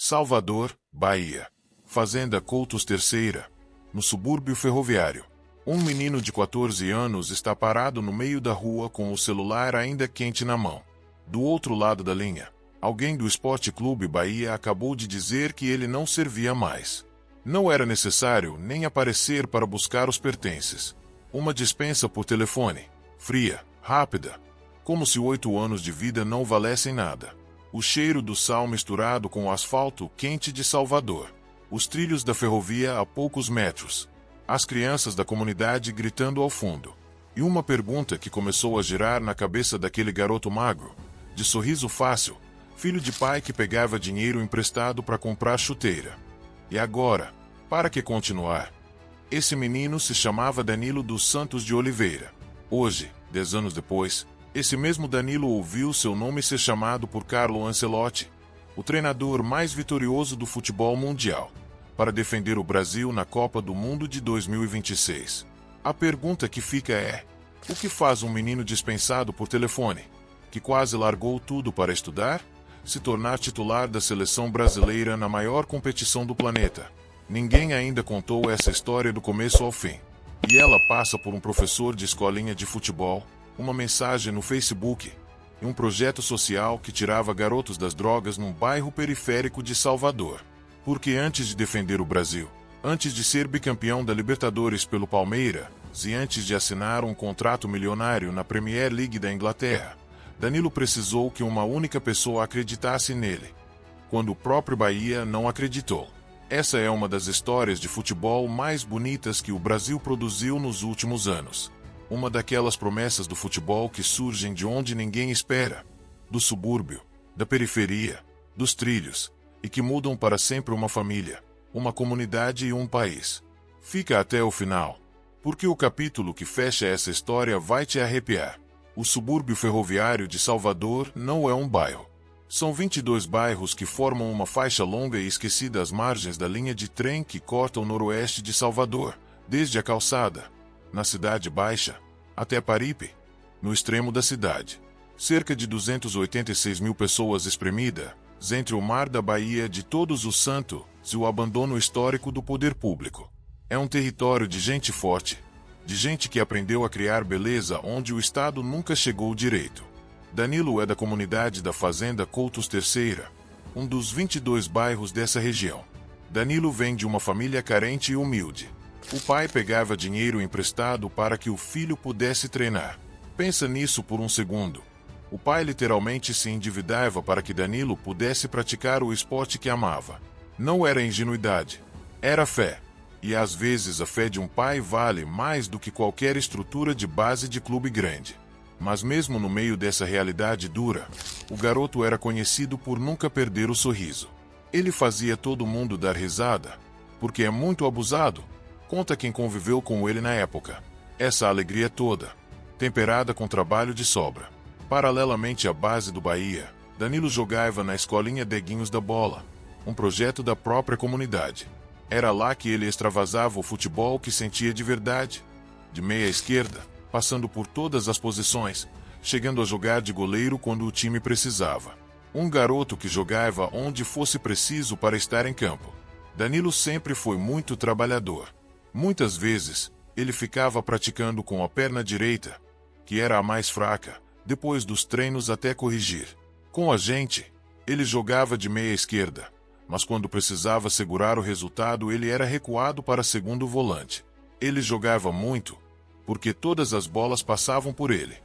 Salvador, Bahia. Fazenda Coutos Terceira, no subúrbio ferroviário. Um menino de 14 anos está parado no meio da rua com o celular ainda quente na mão. Do outro lado da linha, alguém do Esporte Clube Bahia acabou de dizer que ele não servia mais. Não era necessário nem aparecer para buscar os pertences. Uma dispensa por telefone, fria, rápida, como se 8 anos de vida não valessem nada. O cheiro do sal misturado com o asfalto quente de Salvador. Os trilhos da ferrovia a poucos metros. As crianças da comunidade gritando ao fundo. E uma pergunta que começou a girar na cabeça daquele garoto magro, de sorriso fácil, filho de pai que pegava dinheiro emprestado para comprar chuteira. E agora, para que continuar? Esse menino se chamava Danilo dos Santos de Oliveira. Hoje, 10 anos depois, esse mesmo Danilo ouviu seu nome ser chamado por Carlo Ancelotti, o treinador mais vitorioso do futebol mundial, para defender o Brasil na Copa do Mundo de 2026. A pergunta que fica é: o que faz um menino dispensado por telefone, que quase largou tudo para estudar, se tornar titular da seleção brasileira na maior competição do planeta? Ninguém ainda contou essa história do começo ao fim. E ela passa por um professor de escolinha de futebol, uma mensagem no Facebook, e um projeto social que tirava garotos das drogas num bairro periférico de Salvador. Porque antes de defender o Brasil, antes de ser bicampeão da Libertadores pelo Palmeiras, e antes de assinar um contrato milionário na Premier League da Inglaterra, Danilo precisou que uma única pessoa acreditasse nele, quando o próprio Bahia não acreditou. Essa é uma das histórias de futebol mais bonitas que o Brasil produziu nos últimos anos. Uma daquelas promessas do futebol que surgem de onde ninguém espera, do subúrbio, da periferia, dos trilhos, e que mudam para sempre uma família, uma comunidade e um país. Fica até o final, porque o capítulo que fecha essa história vai te arrepiar. O subúrbio ferroviário de Salvador não é um bairro. São 22 bairros que formam uma faixa longa e esquecida às margens da linha de trem que corta o noroeste de Salvador, desde a calçada, na Cidade Baixa, até Paripe, no extremo da cidade. Cerca de 286 mil pessoas espremidas, entre o mar da Bahia de Todos os Santos e o abandono histórico do poder público. É um território de gente forte, de gente que aprendeu a criar beleza onde o Estado nunca chegou direito. Danilo é da comunidade da Fazenda Coutos Terceira, um dos 22 bairros dessa região. Danilo vem de uma família carente e humilde. O pai pegava dinheiro emprestado para que o filho pudesse treinar. Pensa nisso por um segundo. O pai literalmente se endividava para que Danilo pudesse praticar o esporte que amava. Não era ingenuidade, era fé. E às vezes a fé de um pai vale mais do que qualquer estrutura de base de clube grande. Mas mesmo no meio dessa realidade dura, o garoto era conhecido por nunca perder o sorriso. Ele fazia todo mundo dar risada, porque é muito abusado, conta quem conviveu com ele na época. Essa alegria toda, temperada com trabalho de sobra. Paralelamente à base do Bahia, Danilo jogava na escolinha Deguinhos da Bola, um projeto da própria comunidade. Era lá que ele extravasava o futebol que sentia de verdade, de meia esquerda, passando por todas as posições, chegando a jogar de goleiro quando o time precisava. Um garoto que jogava onde fosse preciso para estar em campo. Danilo sempre foi muito trabalhador. Muitas vezes, ele ficava praticando com a perna direita, que era a mais fraca, depois dos treinos até corrigir. Com a gente, ele jogava de meia esquerda, mas quando precisava segurar o resultado ele era recuado para segundo volante. Ele jogava muito, porque todas as bolas passavam por ele.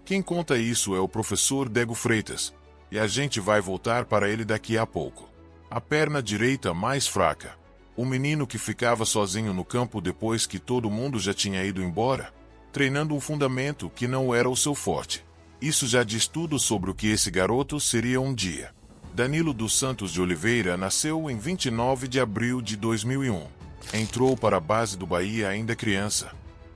Quem conta isso é o professor Dego Freitas, e a gente vai voltar para ele daqui a pouco. A perna direita mais fraca. O menino que ficava sozinho no campo depois que todo mundo já tinha ido embora, treinando um fundamento que não era o seu forte. Isso já diz tudo sobre o que esse garoto seria um dia. Danilo dos Santos de Oliveira nasceu em 29 de abril de 2001. Entrou para a base do Bahia ainda criança,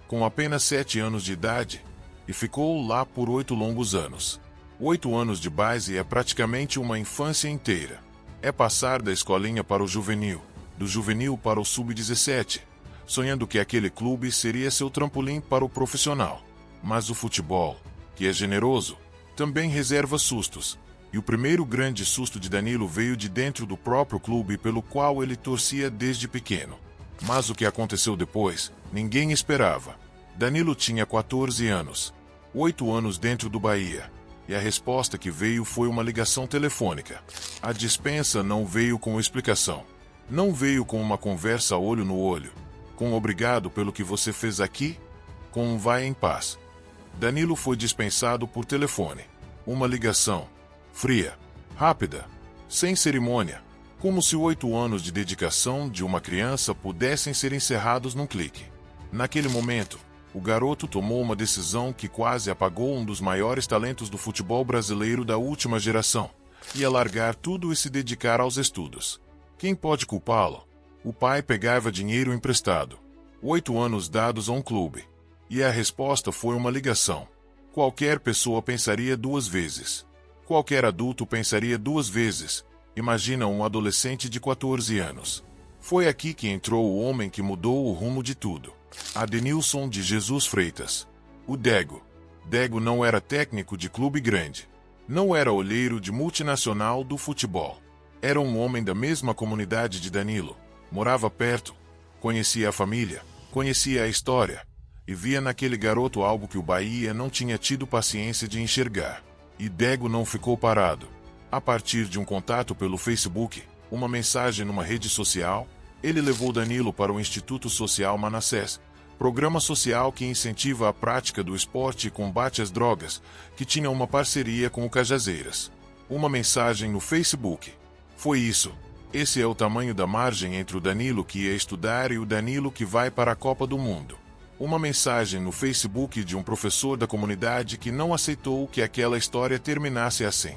com apenas 7 anos de idade, e ficou lá por 8 longos anos. 8 anos de base é praticamente uma infância inteira. É passar da escolinha para o juvenil, do juvenil para o sub-17, sonhando que aquele clube seria seu trampolim para o profissional. Mas o futebol, que é generoso, também reserva sustos. E o primeiro grande susto de Danilo veio de dentro do próprio clube pelo qual ele torcia desde pequeno. Mas o que aconteceu depois, ninguém esperava. Danilo tinha 14 anos, 8 anos dentro do Bahia, e a resposta que veio foi uma ligação telefônica. A dispensa não veio com explicação. Não veio com uma conversa olho no olho, com obrigado pelo que você fez aqui, com um vai em paz. Danilo foi dispensado por telefone. Uma ligação, fria, rápida, sem cerimônia, como se 8 anos de dedicação de uma criança pudessem ser encerrados num clique. Naquele momento, o garoto tomou uma decisão que quase apagou um dos maiores talentos do futebol brasileiro da última geração. Ia largar tudo e se dedicar aos estudos. Quem pode culpá-lo? O pai pegava dinheiro emprestado. 8 anos dados a um clube. E a resposta foi uma ligação. Qualquer pessoa pensaria 2 vezes. Qualquer adulto pensaria 2 vezes. Imagina um adolescente de 14 anos. Foi aqui que entrou o homem que mudou o rumo de tudo. Adenilson de Jesus Freitas. O Dego. Dego não era técnico de clube grande. Não era olheiro de multinacional do futebol. Era um homem da mesma comunidade de Danilo. Morava perto. Conhecia a família. Conhecia a história. E via naquele garoto algo que o Bahia não tinha tido paciência de enxergar. E Dego não ficou parado. A partir de um contato pelo Facebook, uma mensagem numa rede social, ele levou Danilo para o Instituto Social Manassés, programa social que incentiva a prática do esporte e combate às drogas, que tinha uma parceria com o Cajazeiras. Uma mensagem no Facebook. Foi isso. Esse é o tamanho da margem entre o Danilo que ia estudar e o Danilo que vai para a Copa do Mundo. Uma mensagem no Facebook de um professor da comunidade que não aceitou que aquela história terminasse assim.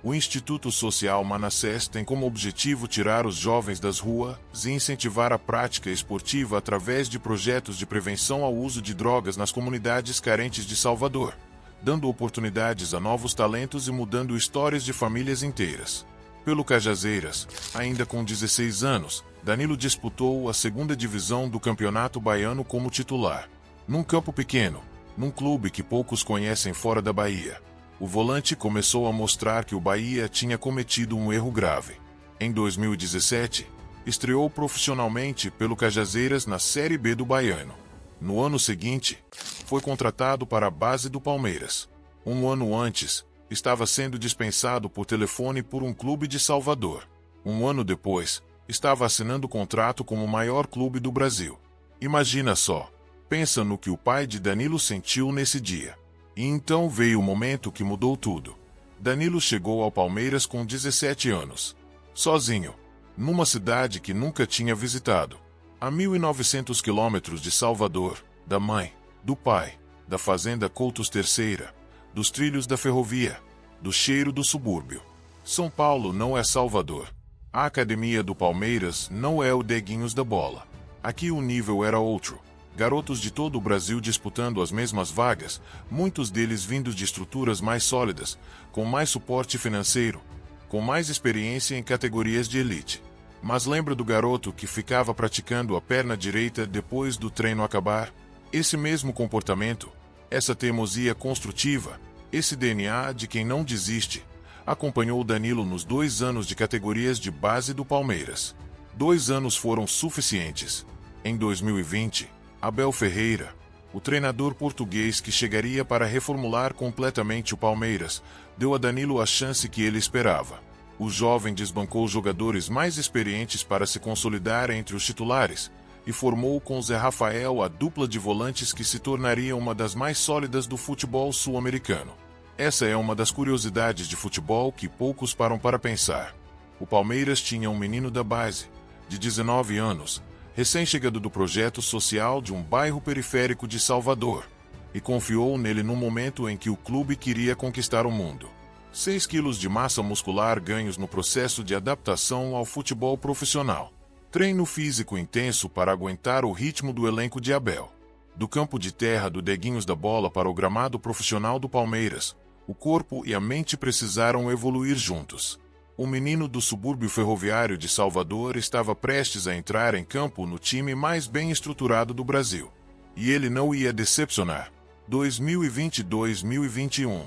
O Instituto Social Manassés tem como objetivo tirar os jovens das ruas e incentivar a prática esportiva através de projetos de prevenção ao uso de drogas nas comunidades carentes de Salvador, dando oportunidades a novos talentos e mudando histórias de famílias inteiras. Pelo Cajazeiras, ainda com 16 anos, Danilo disputou a 2ª divisão do Campeonato Baiano como titular. Num campo pequeno, num clube que poucos conhecem fora da Bahia. O volante começou a mostrar que o Bahia tinha cometido um erro grave. Em 2017, estreou profissionalmente pelo Cajazeiras na Série B do Baiano. No ano seguinte, foi contratado para a base do Palmeiras. Um ano antes, estava sendo dispensado por telefone por um clube de Salvador. Um ano depois, estava assinando contrato com o maior clube do Brasil. Imagina só, pensa no que o pai de Danilo sentiu nesse dia. E então veio o momento que mudou tudo. Danilo chegou ao Palmeiras com 17 anos. Sozinho. Numa cidade que nunca tinha visitado. A 1.900 quilômetros de Salvador, da mãe, do pai, da fazenda Coutos Terceira, dos trilhos da ferrovia, do cheiro do subúrbio. São Paulo não é Salvador. A academia do Palmeiras não é o Deguinhos da Bola. Aqui o nível era outro. Garotos de todo o Brasil disputando as mesmas vagas, muitos deles vindos de estruturas mais sólidas, com mais suporte financeiro, com mais experiência em categorias de elite. Mas lembra do garoto que ficava praticando a perna direita depois do treino acabar? Esse mesmo comportamento, essa teimosia construtiva, esse DNA de quem não desiste, acompanhou o Danilo nos 2 anos de categorias de base do Palmeiras. 2 anos foram suficientes. Em 2020, Abel Ferreira, o treinador português que chegaria para reformular completamente o Palmeiras, deu a Danilo a chance que ele esperava. O jovem desbancou jogadores mais experientes para se consolidar entre os titulares e formou com Zé Rafael a dupla de volantes que se tornaria uma das mais sólidas do futebol sul-americano. Essa é uma das curiosidades de futebol que poucos param para pensar. O Palmeiras tinha um menino da base, de 19 anos, recém-chegado do projeto social de um bairro periférico de Salvador, e confiou nele no momento em que o clube queria conquistar o mundo. 6 quilos de massa muscular ganhos no processo de adaptação ao futebol profissional. Treino físico intenso para aguentar o ritmo do elenco de Abel. Do campo de terra do Deguinhos da Bola para o gramado profissional do Palmeiras, o corpo e a mente precisaram evoluir juntos. O menino do subúrbio ferroviário de Salvador estava prestes a entrar em campo no time mais bem estruturado do Brasil. E ele não ia decepcionar. 2020-2021.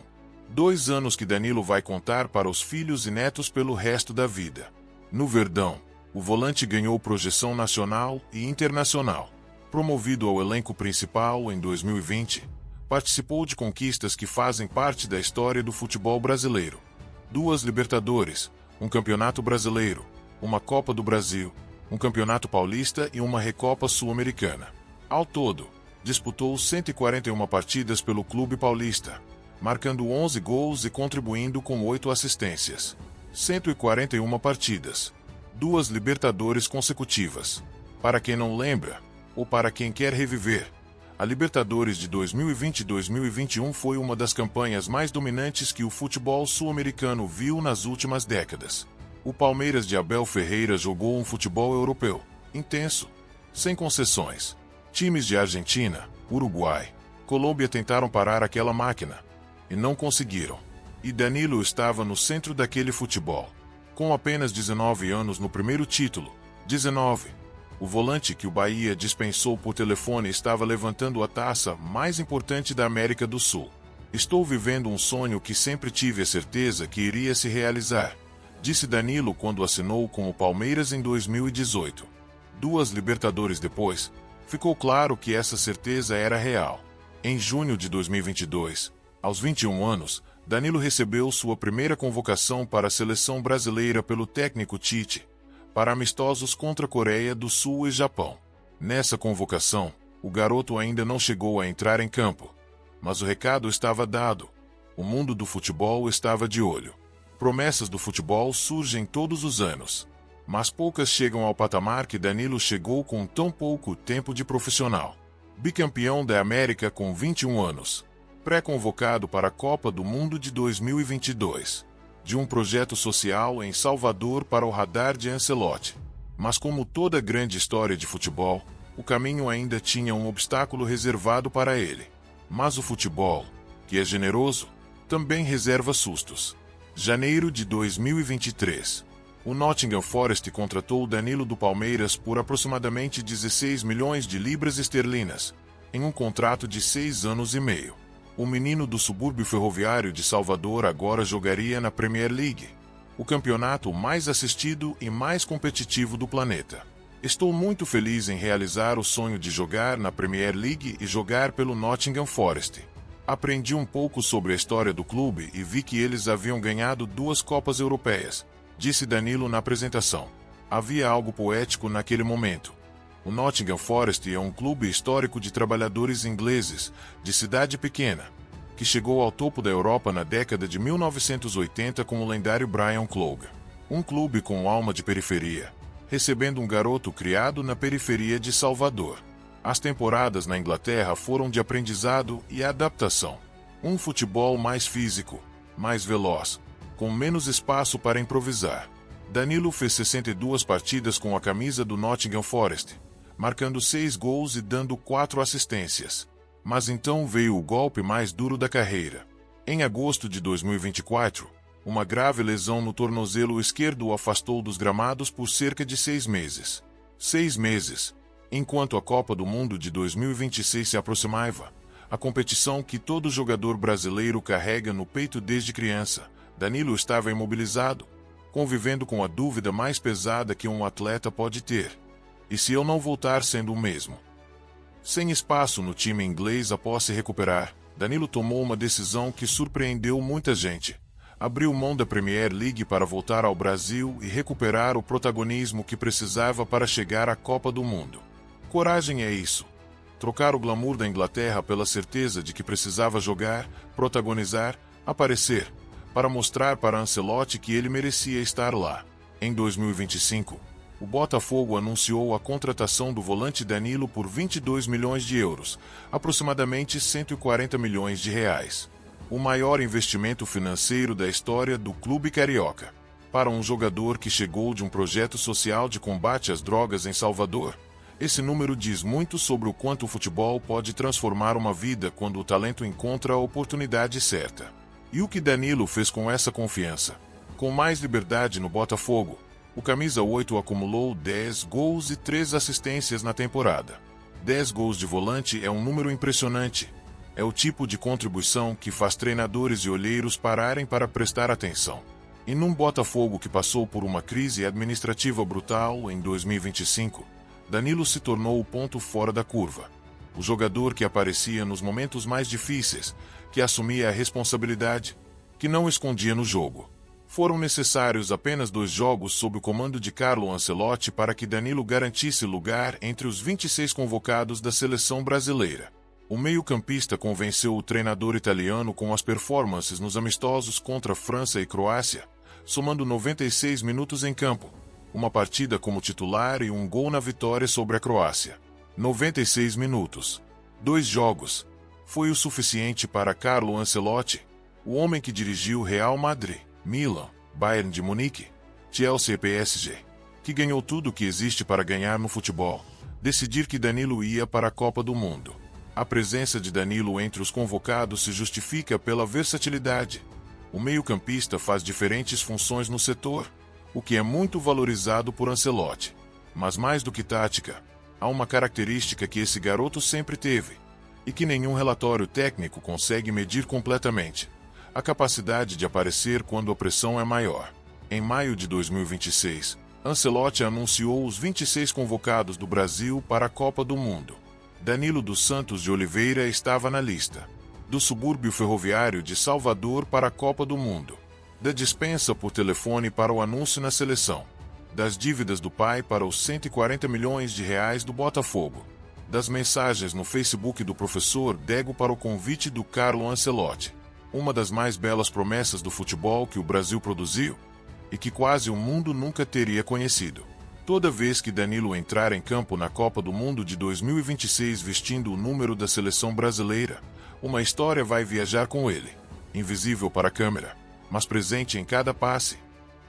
2 anos que Danilo vai contar para os filhos e netos pelo resto da vida. No Verdão, o volante ganhou projeção nacional e internacional. Promovido ao elenco principal em 2020, participou de conquistas que fazem parte da história do futebol brasileiro. 2 Libertadores, um Campeonato Brasileiro, uma Copa do Brasil, um Campeonato Paulista e uma Recopa Sul-Americana. Ao todo, disputou 141 partidas pelo clube paulista, marcando 11 gols e contribuindo com 8 assistências. 141 partidas. 2 Libertadores consecutivas. Para quem não lembra, ou para quem quer reviver, a Libertadores de 2020 e 2021 foi uma das campanhas mais dominantes que o futebol sul-americano viu nas últimas décadas. O Palmeiras de Abel Ferreira jogou um futebol europeu, intenso, sem concessões. Times de Argentina, Uruguai, Colômbia tentaram parar aquela máquina, e não conseguiram. E Danilo estava no centro daquele futebol. Com apenas 19 anos no primeiro título, 19, o volante que o Bahia dispensou por telefone estava levantando a taça mais importante da América do Sul. Estou vivendo um sonho que sempre tive a certeza que iria se realizar, disse Danilo quando assinou com o Palmeiras em 2018. 2 Libertadores depois, ficou claro que essa certeza era real. Em junho de 2022, aos 21 anos, Danilo recebeu sua primeira convocação para a seleção brasileira pelo técnico Tite, para amistosos contra Coreia do Sul e Japão. Nessa convocação, o garoto ainda não chegou a entrar em campo, mas o recado estava dado. O mundo do futebol estava de olho. Promessas do futebol surgem todos os anos, mas poucas chegam ao patamar que Danilo chegou com tão pouco tempo de profissional. Bicampeão da América com 21 anos, pré-convocado para a Copa do Mundo de 2022. De um projeto social em Salvador para o radar de Ancelotti. Mas como toda grande história de futebol, o caminho ainda tinha um obstáculo reservado para ele. Mas o futebol, que é generoso, também reserva sustos. Janeiro de 2023. O Nottingham Forest contratou Danilo do Palmeiras por aproximadamente 16 milhões de libras esterlinas, em um contrato de 6 anos e meio. O menino do subúrbio ferroviário de Salvador agora jogaria na Premier League, o campeonato mais assistido e mais competitivo do planeta. Estou muito feliz em realizar o sonho de jogar na Premier League e jogar pelo Nottingham Forest. Aprendi um pouco sobre a história do clube e vi que eles haviam ganhado 2 Copas Europeias, disse Danilo na apresentação. Havia algo poético naquele momento. O Nottingham Forest é um clube histórico de trabalhadores ingleses, de cidade pequena, que chegou ao topo da Europa na década de 1980 com o lendário Brian Clough. Um clube com alma de periferia, recebendo um garoto criado na periferia de Salvador. As temporadas na Inglaterra foram de aprendizado e adaptação. Um futebol mais físico, mais veloz, com menos espaço para improvisar. Danilo fez 62 partidas com a camisa do Nottingham Forest, marcando 6 gols e dando 4 assistências. Mas então veio o golpe mais duro da carreira. Em agosto de 2024, uma grave lesão no tornozelo esquerdo o afastou dos gramados por cerca de 6 meses. 6 meses, enquanto a Copa do Mundo de 2026 se aproximava, a competição que todo jogador brasileiro carrega no peito desde criança. Danilo estava imobilizado, convivendo com a dúvida mais pesada que um atleta pode ter. E se eu não voltar sendo o mesmo? Sem espaço no time inglês após se recuperar, Danilo tomou uma decisão que surpreendeu muita gente. Abriu mão da Premier League para voltar ao Brasil e recuperar o protagonismo que precisava para chegar à Copa do Mundo. Coragem é isso. Trocar o glamour da Inglaterra pela certeza de que precisava jogar, protagonizar, aparecer, para mostrar para Ancelotti que ele merecia estar lá. Em 2025, o Botafogo anunciou a contratação do volante Danilo por 22 milhões de euros, aproximadamente 140 milhões de reais. O maior investimento financeiro da história do clube carioca. Para um jogador que chegou de um projeto social de combate às drogas em Salvador, esse número diz muito sobre o quanto o futebol pode transformar uma vida quando o talento encontra a oportunidade certa. E o que Danilo fez com essa confiança? Com mais liberdade no Botafogo, o camisa 8 acumulou 10 gols e 3 assistências na temporada. 10 gols de volante é um número impressionante, É o tipo de contribuição que faz treinadores e olheiros pararem para prestar atenção. E num Botafogo que passou por uma crise administrativa brutal em 2025, Danilo se tornou o ponto fora da curva. O jogador que aparecia nos momentos mais difíceis, que assumia a responsabilidade, que não escondia no jogo. Foram necessários apenas 2 jogos sob o comando de Carlo Ancelotti para que Danilo garantisse lugar entre os 26 convocados da seleção brasileira. O meio-campista convenceu o treinador italiano com as performances nos amistosos contra França e Croácia, somando 96 minutos em campo, uma partida como titular e um gol na vitória sobre a Croácia. 96 minutos. 2 jogos. Foi o suficiente para Carlo Ancelotti, o homem que dirigiu Real Madrid, Milan, Bayern de Munique, Chelsea e PSG, que ganhou tudo o que existe para ganhar no futebol, decidir que Danilo ia para a Copa do Mundo. A presença de Danilo entre os convocados se justifica pela versatilidade. O meio-campista faz diferentes funções no setor, o que é muito valorizado por Ancelotti. Mas mais do que tática, há uma característica que esse garoto sempre teve, e que nenhum relatório técnico consegue medir completamente: a capacidade de aparecer quando a pressão é maior. Em maio de 2026, Ancelotti anunciou os 26 convocados do Brasil para a Copa do Mundo. Danilo dos Santos de Oliveira estava na lista. Do subúrbio ferroviário de Salvador para a Copa do Mundo. Da dispensa por telefone para o anúncio na seleção. Das dívidas do pai para os 140 milhões de reais do Botafogo. Das mensagens no Facebook do professor Dego para o convite do Carlo Ancelotti. Uma das mais belas promessas do futebol que o Brasil produziu, e que quase o mundo nunca teria conhecido. Toda vez que Danilo entrar em campo na Copa do Mundo de 2026 vestindo o número da seleção brasileira, uma história vai viajar com ele, invisível para a câmera, mas presente em cada passe,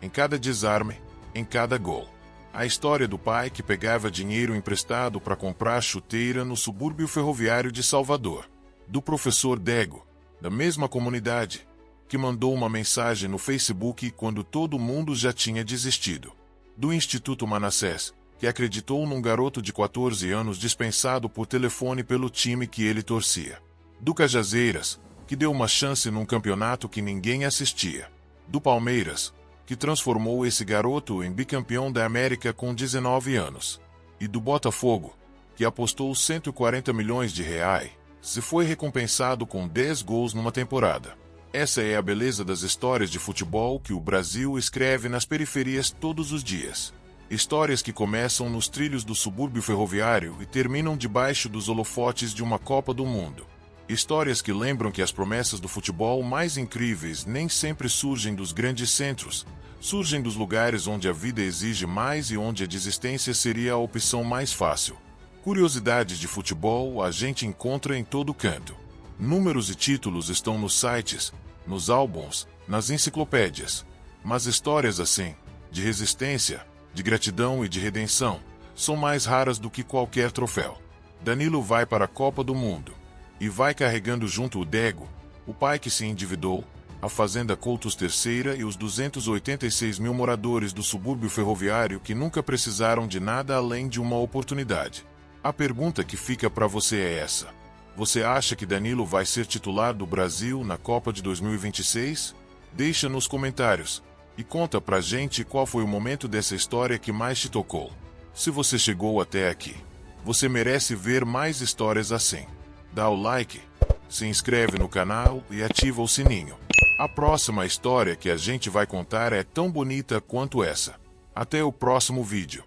em cada desarme, em cada gol. A história do pai que pegava dinheiro emprestado para comprar chuteira no subúrbio ferroviário de Salvador. Do professor Dego, da mesma comunidade, que mandou uma mensagem no Facebook quando todo mundo já tinha desistido. Do Instituto Manassés, que acreditou num garoto de 14 anos dispensado por telefone pelo time que ele torcia. Do Cajazeiras, que deu uma chance num campeonato que ninguém assistia. Do Palmeiras, que transformou esse garoto em bicampeão da América com 19 anos. E do Botafogo, que apostou 140 milhões de reais, se foi recompensado com 10 gols numa temporada. Essa é a beleza das histórias de futebol que o Brasil escreve nas periferias todos os dias. Histórias que começam nos trilhos do subúrbio ferroviário e terminam debaixo dos holofotes de uma Copa do Mundo. Histórias que lembram que as promessas do futebol mais incríveis nem sempre surgem dos grandes centros, surgem dos lugares onde a vida exige mais e onde a desistência seria a opção mais fácil. Curiosidades de futebol a gente encontra em todo canto. Números e títulos estão nos sites, nos álbuns, nas enciclopédias. Mas histórias assim, de resistência, de gratidão e de redenção, são mais raras do que qualquer troféu. Danilo vai para a Copa do Mundo. E vai carregando junto o Dego, o pai que se endividou, a Fazenda Coutos Terceira e os 286 mil moradores do subúrbio ferroviário que nunca precisaram de nada além de uma oportunidade. A pergunta que fica para você é essa: você acha que Danilo vai ser titular do Brasil na Copa de 2026? Deixa nos comentários e conta pra gente qual foi o momento dessa história que mais te tocou. Se você chegou até aqui, você merece ver mais histórias assim. Dá o like, se inscreve no canal e ativa o sininho. A próxima história que a gente vai contar é tão bonita quanto essa. Até o próximo vídeo.